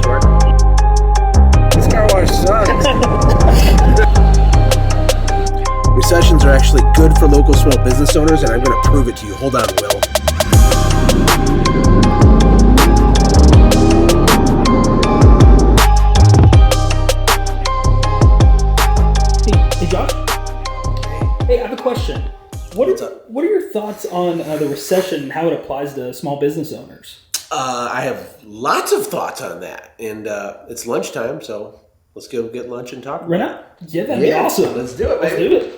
work. This car wash sucks. Recessions are actually good for local small business owners, and I'm going to prove it to you. Hold on, Will. Hey, Josh? Hey, I have a question. What are your thoughts on the recession and how it applies to small business owners? I have lots of thoughts on that, and it's lunchtime, so let's go get lunch and talk. Right now? Yeah, that'd be awesome. Let's do it, Let's baby. do it.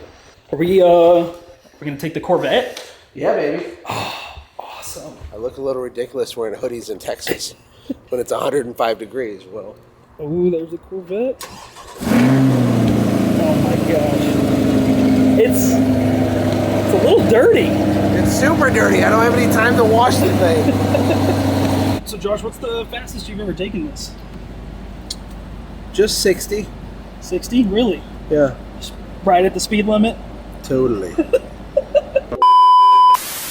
Are we going to take the Corvette? Yeah, baby. Oh, awesome. I look a little ridiculous wearing hoodies in Texas when it's 105 degrees. Well, Oh, there's a Corvette. Oh my gosh. It's a little dirty. it's super dirty. I don't have any time to wash the thing. So Josh, what's the fastest you've ever taken this? Just 60. 60? Really? Yeah, Just right at the speed limit? totally.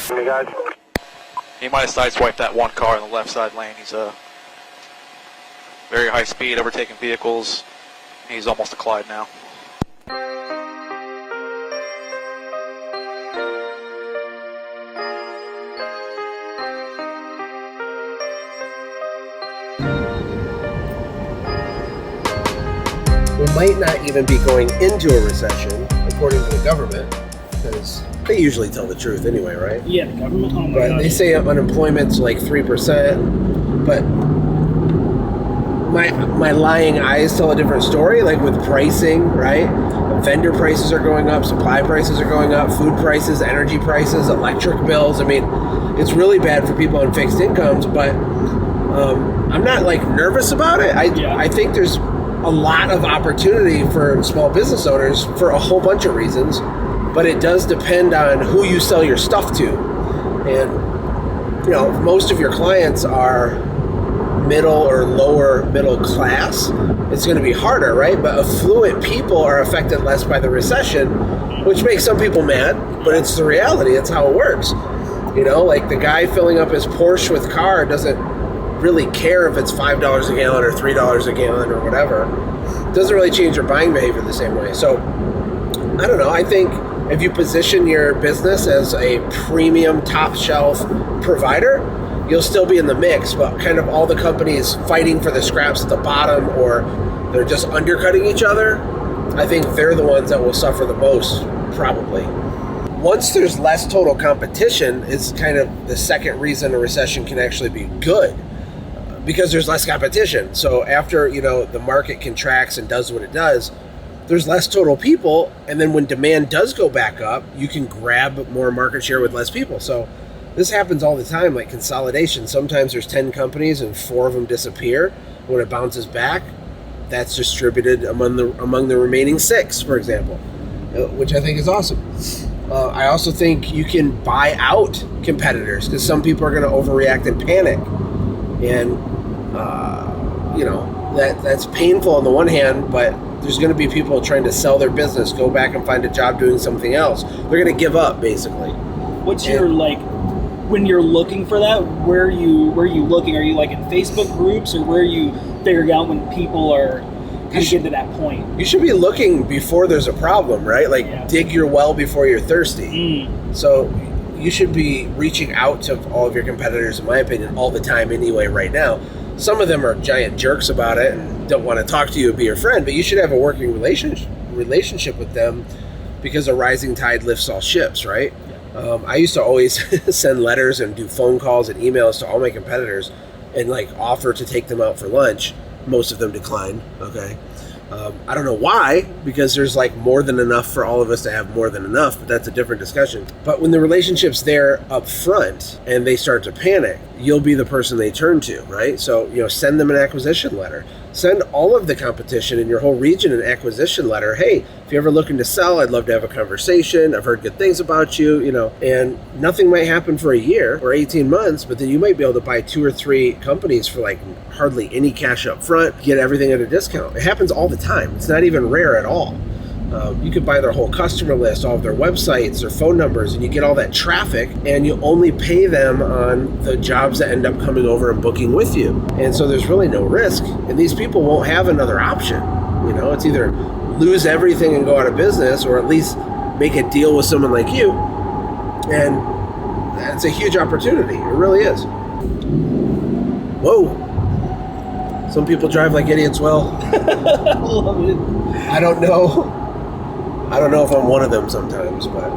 Hey guys. He might have sideswiped that one car in the left side lane. He's very high speed, overtaking vehicles. He's almost a Clyde now. We might not even be going into a recession, according to the government, because they usually tell the truth anyway, right? Yeah, the government. Oh my But gosh. they say unemployment's like 3%, but my lying eyes tell a different story, like with pricing, right? Vendor prices are going up, supply prices are going up, food prices, energy prices, electric bills. I mean, it's really bad for people on fixed incomes, but I'm not like nervous about it. I think there's a lot of opportunity for small business owners for a whole bunch of reasons, but it does depend on who you sell your stuff to. And, you know, if most of your clients are middle or lower middle class, it's going to be harder, right? But affluent people are affected less by the recession, which makes some people mad, but it's the reality. It's how it works. You know, like the guy filling up his Porsche with car doesn't really care if it's $5 a gallon or $3 a gallon or whatever. It doesn't really change your buying behavior the same way. So I don't know. I think if you position your business as a premium top shelf provider, you'll still be in the mix, but kind of all the companies fighting for the scraps at the bottom, or they're just undercutting each other, I think they're the ones that will suffer the most, probably. Once there's less total competition, is kind of the second reason a recession can actually be good, because there's less competition. So after, you know, the market contracts and does what it does, there's less total people, and then when demand does go back up, you can grab more market share with less people. So this happens all the time, like consolidation. Sometimes there's 10 companies and 4 of them disappear. When it bounces back, that's distributed among the remaining 6, for example, which I think is awesome. I also think you can buy out competitors, because some people are going to overreact and panic. And, you know, that's painful on the one hand, but there's going to be people trying to sell their business, go back and find a job doing something else. They're going to give up, basically. What's your, like, when you're looking for that, where are you looking? Are you like in Facebook groups, or where are you figuring out when people are kind of getting to that point? You should be looking before there's a problem, right? Like dig your well before you're thirsty. So you should be reaching out to all of your competitors, in my opinion, all the time anyway right now. Some of them are giant jerks about it and don't want to talk to you and be your friend, but you should have a working relationship with them, because a rising tide lifts all ships, right? I used to always send letters and do phone calls and emails to all my competitors and like offer to take them out for lunch. Most of them declined. Okay. I don't know why, because there's like more than enough for all of us to have more than enough, but that's a different discussion. But when the relationship's there up front and they start to panic, you'll be the person they turn to, right? So, you know, send them an acquisition letter. Send all of the competition in your whole region an acquisition letter. Hey, if you're ever looking to sell, I'd love to have a conversation. I've heard good things about you, you know, and nothing might happen for a year or 18 months, but then you might be able to buy 2 or 3 companies for like hardly any cash up front, get everything at a discount. It happens all the time. It's not even rare at all. You could buy their whole customer list, all of their websites, their phone numbers, and you get all that traffic, and you only pay them on the jobs that end up coming over and booking with you. And so there's really no risk, and these people won't have another option. You know, it's either lose everything and go out of business, or at least make a deal with someone like you. And it's a huge opportunity. It really is. Whoa. Some people drive like idiots. Well, I love it. I don't know if I'm one of them sometimes, but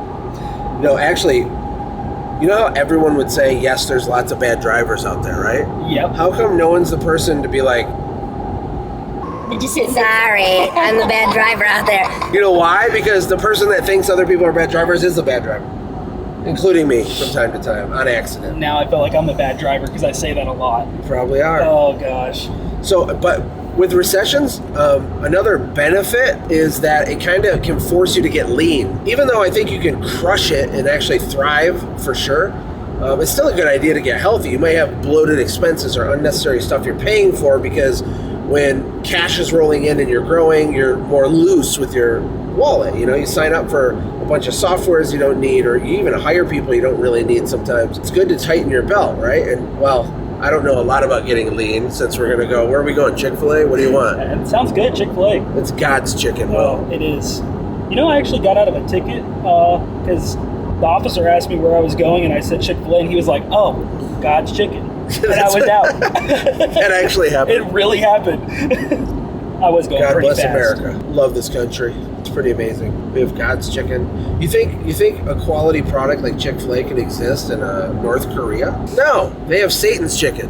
actually, you know how everyone would say, yes, there's lots of bad drivers out there, right? Yep. How come no one's the person to be like, Did you say sorry? I'm the bad driver out there. you know why? Because the person that thinks other people are bad drivers is the bad driver, including me from time to time, on accident. Now I feel like I'm the bad driver because I say that a lot. You probably are. Oh gosh. So, but with recessions, another benefit is that it kind of can force you to get lean. Even though I think you can crush it and actually thrive for sure, it's still a good idea to get healthy. You may have bloated expenses or unnecessary stuff you're paying for because when cash is rolling in and you're growing, you're more loose with your wallet. You know, you sign up for a bunch of softwares you don't need, or you even hire people you don't really need sometimes. It's good to tighten your belt, right? And well, I don't know a lot about getting lean since we're going to go, where are we going, Chick-fil-A? What do you want? It sounds good, Chick-fil-A. It's God's chicken, Will. It is. You know, I actually got out of a ticket because the officer asked me where I was going, and I said Chick-fil-A, and he was like, oh, God's chicken. And I was out. That actually happened. It really happened. I was going God pretty bless fast. America. Love this country. It's pretty amazing. We have God's chicken. You think a quality product like Chick-fil-A can exist in North Korea? No, they have Satan's chicken.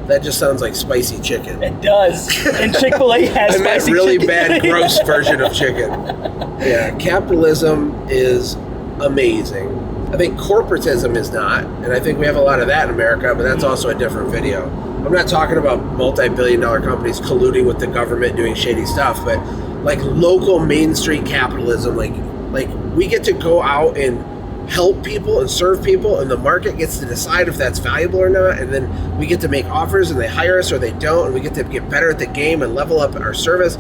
That just sounds like spicy chicken. It does. And Chick-fil-A has I meant spicy really chicken. bad, gross version of chicken. Yeah, capitalism is amazing. I think corporatism is not, and I think we have a lot of that in America, but that's also a different video. I'm not talking about multi-billion-dollar companies colluding with the government doing shady stuff, but like local Main Street capitalism, like we get to go out and help people and serve people, and the market gets to decide if that's valuable or not, and then we get to make offers and they hire us or they don't, and we get to get better at the game and level up our service,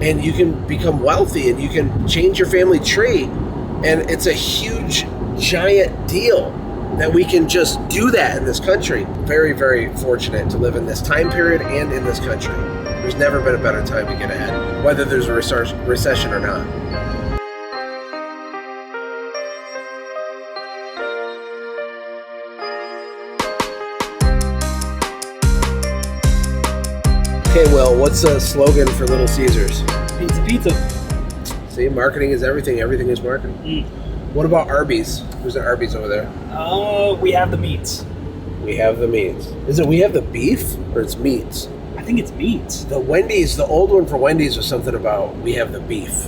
and you can become wealthy and you can change your family tree, and it's a huge, giant deal that we can just do that in this country. Very, very fortunate to live in this time period and in this country. There's never been a better time to get ahead, whether there's a recession or not. Okay, Will, what's the slogan for Little Caesars? Pizza, pizza. See, marketing is everything. Everything is marketing. What about Arby's? Who's at Arby's over there? We have the meats. We have the meats. Is it we have the beef or it's meats? I think it's meats. The Wendy's, the old one for Wendy's was something about we have the beef.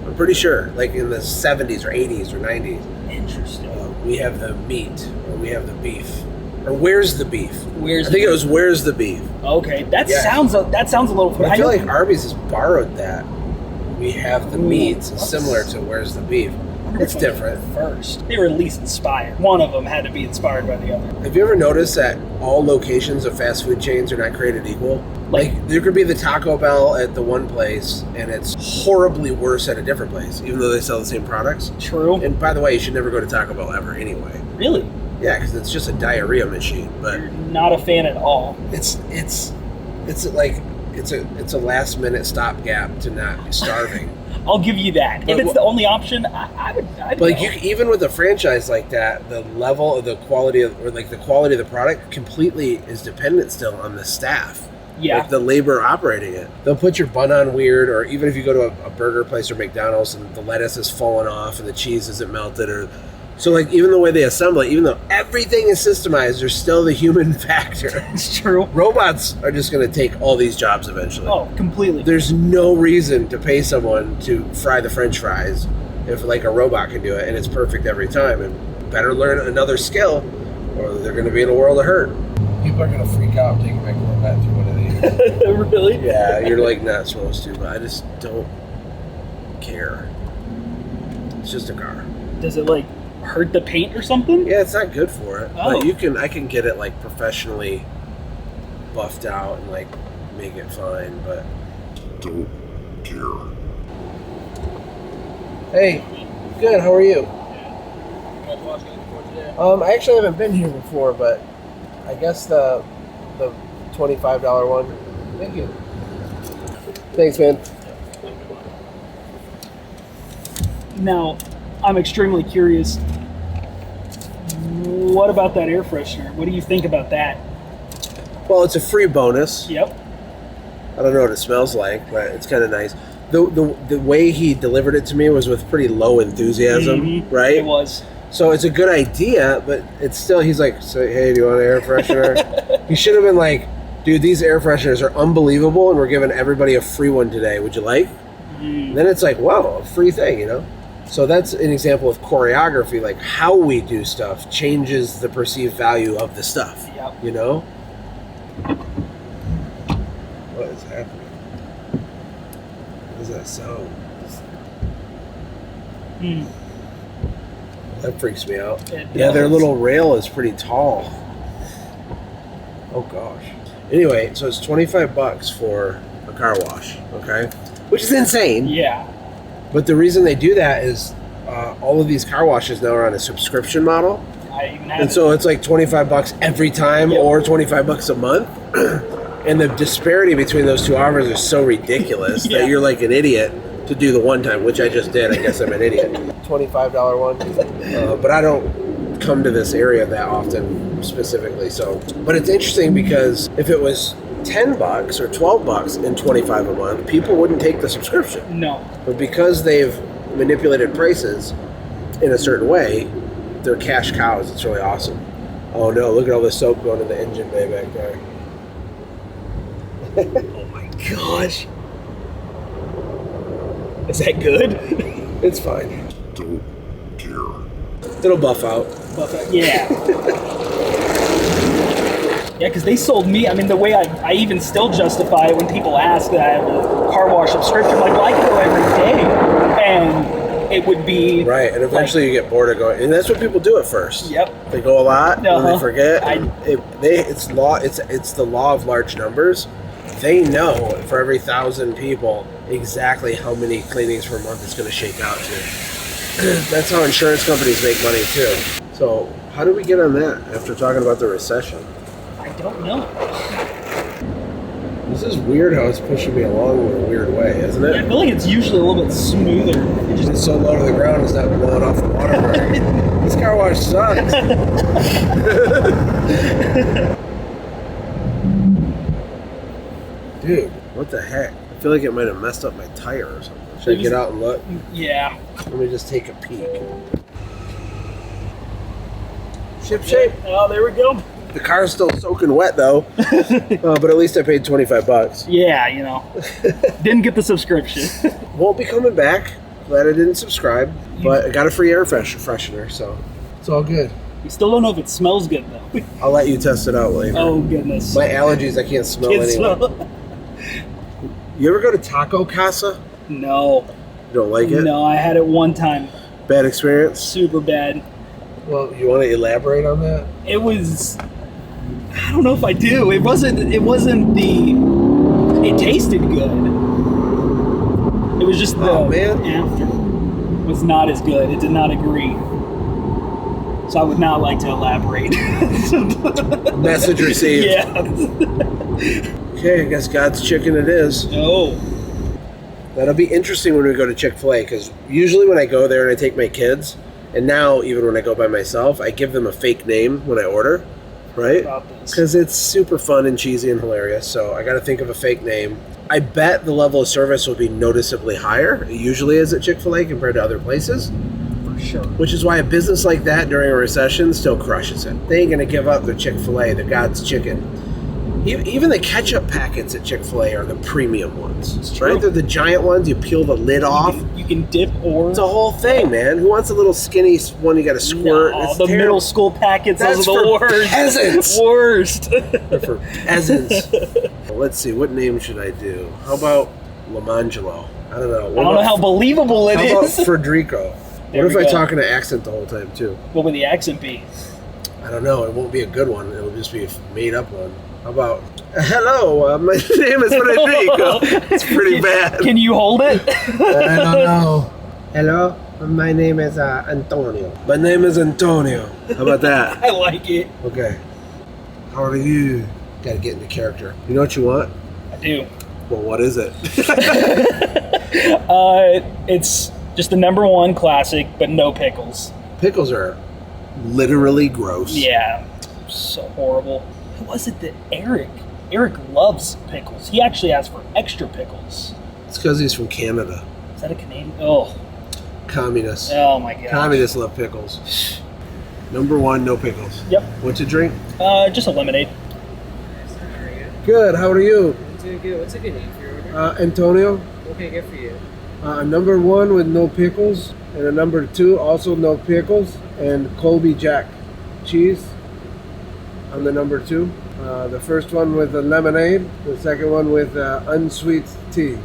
I'm pretty sure, like in the 70s or 80s or 90s. Interesting. We have the meat or we have the beef. Or where's the beef? Where's I think it was where's the beef. Okay, that Yeah. sounds a little. But I feel like Arby's has borrowed that. We have the meats. It's let's- similar to where's the beef. It's different. First, they were at least inspired. One of them had to be inspired by the other. Have you ever noticed that all locations of fast food chains are not created equal? Like there could be the Taco Bell at the one place and it's horribly worse at a different place, even though they sell the same products. True. And by the way, you should never go to Taco Bell ever anyway. Really? Yeah, because it's just a diarrhea machine. But You're not a fan at all. it's a last minute stopgap to not be starving. I'll give you that. But If it's the only option, I'd Like go. you, even with a franchise like that, the level of the quality of, or like the quality of the product completely is dependent still on the staff. Yeah. Like the labor operating it. They'll put your bun on weird, or even if you go to a burger place or McDonald's and the lettuce is falling off and the cheese isn't melted, or so like even the way they assemble it, even though everything is systemized, there's still the human factor. It's true. Robots are just going to take all these jobs eventually. Oh, completely. There's no reason to pay someone to fry the French fries if like a robot can do it and it's perfect every time. And better learn another skill, or they're going to be in a world of hurt. People are going to freak out taking my Corvette through one of these. Really? Yeah, you're like not supposed to, but I just don't care. It's just a car. Does it like hurt the paint or something? Yeah, it's not good for it, Oh. but I can get it like professionally buffed out and like make it fine, but Don't care. Hey, good. How are you? I actually haven't been here before, but I guess the $25 one. Thank you. Thanks, man. Now, I'm extremely curious. What about that air freshener? What do you think about that? Well, it's a free bonus. Yep. I don't know what it smells like, but it's kind of nice. The way he delivered it to me was with pretty low enthusiasm, right? It was. So it's a good idea, but it's still, he's like, so, hey, do you want an air freshener? He should have been like, dude, these air fresheners are unbelievable, and we're giving everybody a free one today. Would you like? Then it's like, wow, a free thing, you know? So that's an example of choreography, like how we do stuff changes the perceived value of the stuff, you know? What is happening? What does that sound? That freaks me out. Yeah, their little rail is pretty tall. Oh gosh. Anyway, so it's $25 for a car wash, okay? Which is insane. Yeah. But the reason they do that is all of these car washes now are on a subscription model. I even have And so it's like $25 every time or $25 a month. And the disparity between those two offers is so ridiculous that you're like an idiot to do the one time, which I just did. I guess I'm an idiot. $25 one. But I don't come to this area that often specifically. So, but it's interesting because if it was $10 or $12 and $25 a month, people wouldn't take the subscription. No. But because they've manipulated prices in a certain way, they're cash cows. It's really awesome. Oh no, look at all the soap going in the engine bay back there. Oh my gosh. Is that good? It's fine. Don't care. It'll buff out. Yeah. Yeah, because they sold me, I mean, the way I even still justify it when people ask that I have a car wash subscription, I'm like, well, I can go every day, and it would be... Right, and eventually you get bored of going, and that's what people do at first. Yep. They go a lot, and they forget. It's the law of large numbers. They know for every 1,000 people exactly how many cleanings per month it's going to shake out to. That's how insurance companies make money too. So how did we get on that after talking about the recession? I don't know. This is weird how it's pushing me along in a weird way, isn't it? Yeah, I feel like it's usually a little bit smoother. It's so low to the ground, it's not blowing off the water. This car wash sucks. Dude, what the heck? I feel like it might have messed up my tire or something. Should I get out and look? Yeah. Let me just take a peek. Ship shape. Oh, there we go. The car's still soaking wet though, but at least I paid $25. Yeah, you know. Didn't get the subscription. Won't be coming back. Glad I didn't subscribe, but I got a free air freshener, so it's all good. You still don't know if it smells good though. I'll let you test it out later. Oh goodness. My allergies, I can't smell anything. You ever go to Taco Casa? No. You don't like it? No, I had it one time. Bad experience? Super bad. Well, you want to elaborate on that? It was, I don't know if I do. It wasn't it tasted good. It was just the after was not as good. It did not agree. So I would not like to elaborate. Message received. Yeah. Okay, I guess God's chicken it is. Oh. That'll be interesting when we go to Chick-fil-A, because usually when I go there and I take my kids, and now even when I go by myself, I give them a fake name when I order, right? Because it's super fun and cheesy and hilarious, so I got to think of a fake name. I bet the level of service will be noticeably higher. It usually is at Chick-fil-A compared to other places. For sure. Which is why a business like that during a recession still crushes it. They ain't going to give up their Chick-fil-A, their God's chicken. Even the ketchup packets at Chick-fil-A are the premium ones, right? They're the giant ones. You peel the lid off. You can dip or... It's a whole thing, man. Who wants a little skinny one you got to squirt? No, the middle school packets, those are the worst. Peasants. Worst. They're for peasants. Well, let's see. What name should I do? How about Lamangelo? I don't know. I don't know how believable it is. How about Frederico? What if I talk in an accent the whole time, too? What would the accent be? I don't know. It won't be a good one. It'll just be a made-up one. How about, hello, my name is Frederico. It's pretty bad. Can you hold it? I don't know. Hello, my name is Antonio. My name is Antonio. How about that? I like it. Okay. How are you? Gotta get into character. You know what you want? I do. Well, what is it? It's just the #1 classic, but no pickles. Pickles are literally gross. Yeah, so horrible. Who was it that Eric loves pickles. He actually asked for extra pickles. It's because he's from Canada. Is that a Canadian? Oh. Communists. Oh my god. Communists love pickles. #1, no pickles. Yep. What to drink? Just a lemonade. How are you? Good. How are you? I'm doing good. What's a good name for your order? Antonio. What can I get for you? #1 with no pickles, and a #2 also no pickles, and Colby Jack cheese on the #2. The first one with the lemonade, the second one with unsweet tea.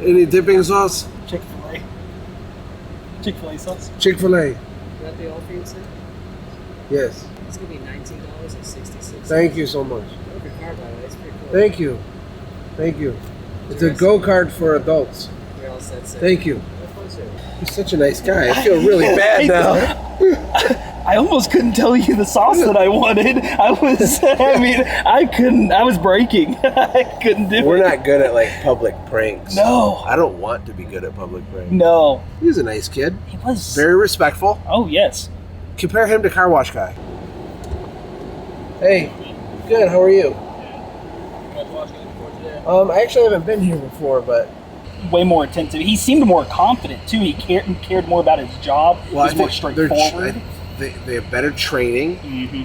Any dipping sauce? Chick-fil-A. Chick-fil-A sauce. Chick-fil-A. Is that the all for you, sir? Yes. It's going to be $19.66. Thank you so much. I love your car, by the way. It's pretty cool. Thank you. Thank you. It's a go-kart for adults. You're all set, sir. Thank you. Have fun, sir. You're such a nice guy. I feel really bad now. I almost couldn't tell you the sauce that I wanted. I was breaking. I couldn't do it. We're not good at like public pranks. No. I don't want to be good at public pranks. No. He was a nice kid. He was. Very respectful. Oh, yes. Compare him to Car Wash Guy. Hey, good. How are you? I actually haven't been here before, but Way more attentive. He seemed more confident, too. He cared more about his job. He was more straightforward. They have better training. Mm-hmm.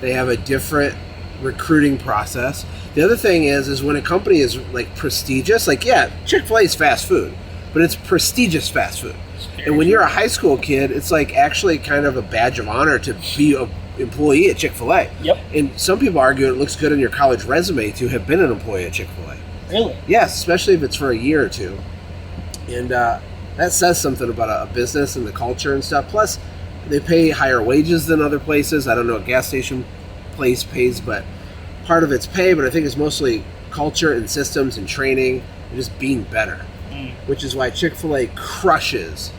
They have a different recruiting process. The other thing is when a company is like prestigious, like Chick-fil-A is fast food, but it's prestigious fast food. And when you're a high school kid, it's like actually kind of a badge of honor to be an employee at Chick-fil-A. Yep. And some people argue it looks good on your college resume to have been an employee at Chick-fil-A. Really? Yes, especially if it's for a year or two. And that says something about a business and the culture and stuff. Plus, they pay higher wages than other places. I don't know what gas station place pays, but part of it's pay, but I think it's mostly culture and systems and training and just being better. Which is why Chick-fil-A crushes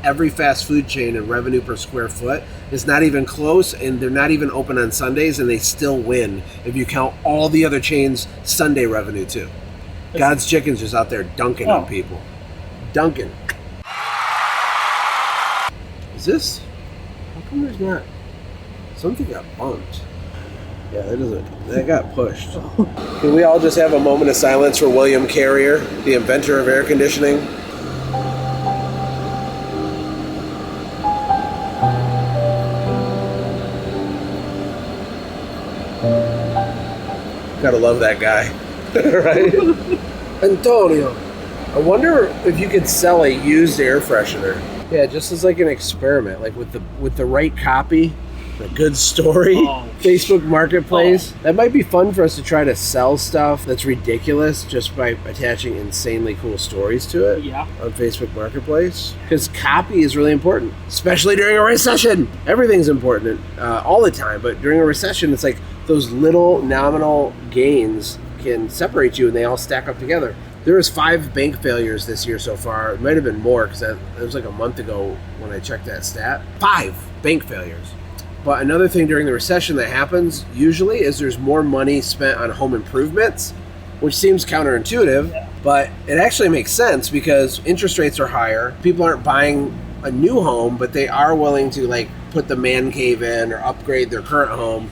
every fast food chain in revenue per square foot. It's not even close, and they're not even open on Sundays, and they still win if you count all the other chains' Sunday revenue too. God's Chicken's just out there dunking on people. Dunking. Is this? How come there's not? Something got bumped. Yeah, that got pushed. Can we all just have a moment of silence for William Carrier, the inventor of air conditioning? Gotta love that guy, right? Antonio, I wonder if you could sell a used air freshener. Yeah, just as like an experiment, like with the right copy, a good story, Facebook Marketplace. That might be fun for us to try to sell stuff that's ridiculous just by attaching insanely cool stories to it on Facebook Marketplace. Because copy is really important, especially during a recession. Everything's important all the time, but during a recession, it's like those little nominal gains can separate you and they all stack up together. There was 5 bank failures this year so far. It might have been more because it was like a month ago when I checked that stat. 5 bank failures. But another thing during the recession that happens usually is there's more money spent on home improvements, which seems counterintuitive, but it actually makes sense because interest rates are higher. People aren't buying a new home, but they are willing to like put the man cave in or upgrade their current home.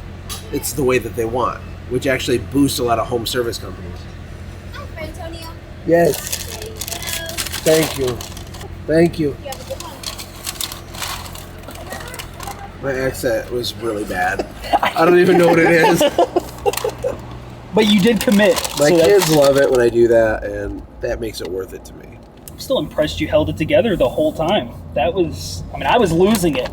It's the way that they want, which actually boosts a lot of home service companies. Hi, Antonio. Yes. There you go. Thank you. Thank you. You have a good one. My accent was really bad. I don't even know what it is. But you did commit. My kids love it when I do that, and that makes it worth it to me. I'm still impressed you held it together the whole time. I was losing it.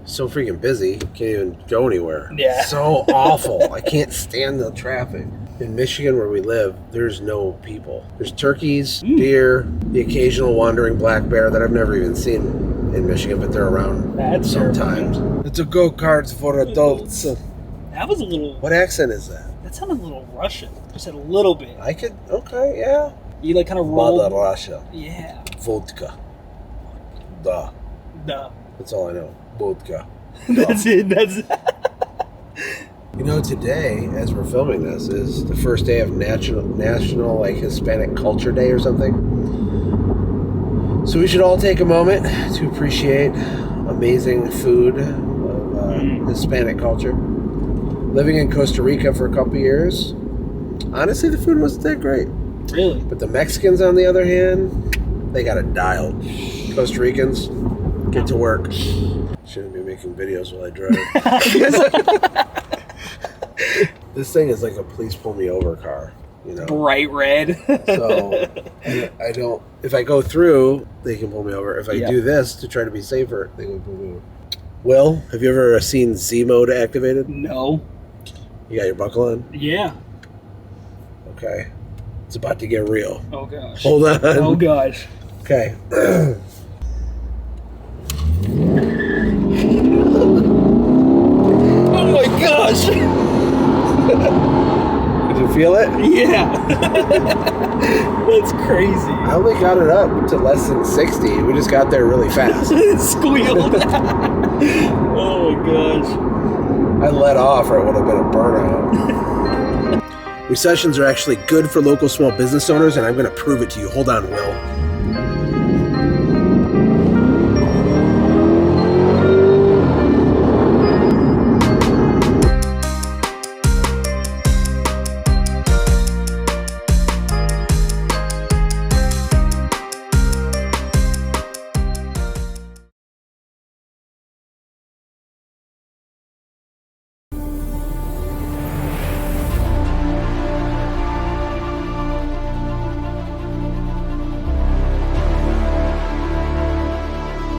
So freaking busy, can't even go anywhere. Yeah. So awful. I can't stand the traffic. In Michigan, where we live, there's no people. There's turkeys, deer, the occasional wandering black bear that I've never even seen in Michigan, but they're around sometimes. It's a go-kart for adults. That was a little... What accent is that? That sounded a little Russian. Just a little bit. Okay, yeah. You like kind of roll. Mother Russia. Yeah. Vodka. Duh. Duh. That's all I know. Vodka. That's it. That's. You know, today, as we're filming this, is the first day of national like Hispanic Culture Day or something. So we should all take a moment to appreciate amazing food of Hispanic culture. Living in Costa Rica for a couple years, honestly, the food wasn't that great. Really? But the Mexicans, on the other hand, they got it dialed. Costa Ricans, get to work. Shouldn't be making videos while I drive. This thing is like a please pull me over car, you know. Bright red. So I don't. If I go through, they can pull me over. If I Yeah. do this to try to be safer, they can pull me over. Will, have you ever seen Z mode activated? No. You got your buckle on? Yeah. Okay. It's about to get real. Oh gosh. Hold on. Oh gosh. Okay. Oh my gosh. Did you feel it? Yeah. That's crazy. I only got it up to less than 60. We just got there really fast. It squealed. Oh my gosh. I let off or it would have been a burnout. Recessions are actually good for local small business owners, and I'm going to prove it to you. Hold on, Will.